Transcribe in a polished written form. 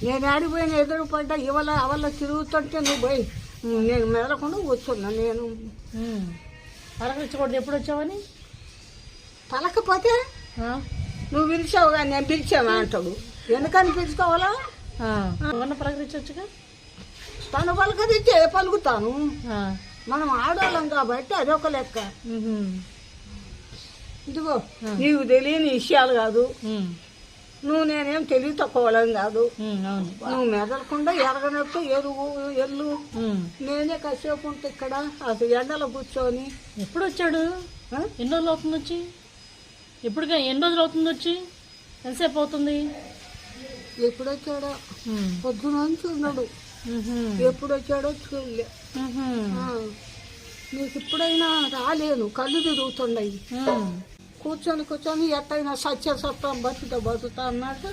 నేను ఆడిపోయిన ఎదురు పడ్డా ఇవాళ అవల్ల తిరుగుతుంటే నువ్వు పోయి నేను మెదలకుండా కూర్చున్నా. నేను పలకరించకూడదు. ఎప్పుడు వచ్చావని పలకపోతే నువ్వు పిలిచావు కానీ నేను పిలిచావా అంటాడు. ఎందుకని పిలుచుకోవాలా? ఏమన్నా పలకరించవచ్చుగా. తను పలకరించే పలుకుతాను. మనం ఆడవాళ్ళం కాబట్టి అదొక లెక్క. ఇదిగో నీకు తెలియని విషయాలు కాదు. నువ్వు నేనేం తెలివి తక్కువలం కాదు. నువ్వు మెదలకుండా ఎరగనట్టు ఎరువు ఎల్లు నేనే కాసేపు ఉంటే ఇక్కడ అసలు ఎండలో కూర్చొని. ఎప్పుడు వచ్చాడు? ఎన్ని రోజులు అవుతుంది వచ్చి? ఎప్పుడుగా ఎన్ని రోజులు అవుతుంది వచ్చి? ఎంతసేపు అవుతుంది? ఎప్పుడు వచ్చాడో పొద్దున నుంచి ఉన్నాడు. ఎప్పుడు వచ్చాడో చూడలే. నీకు ఇప్పుడైనా రాలేను, కళ్ళు తిరుగుతుండయి. కూర్చొని ఎట్టయినా సత్యం బతుకుతా అన్నట్టు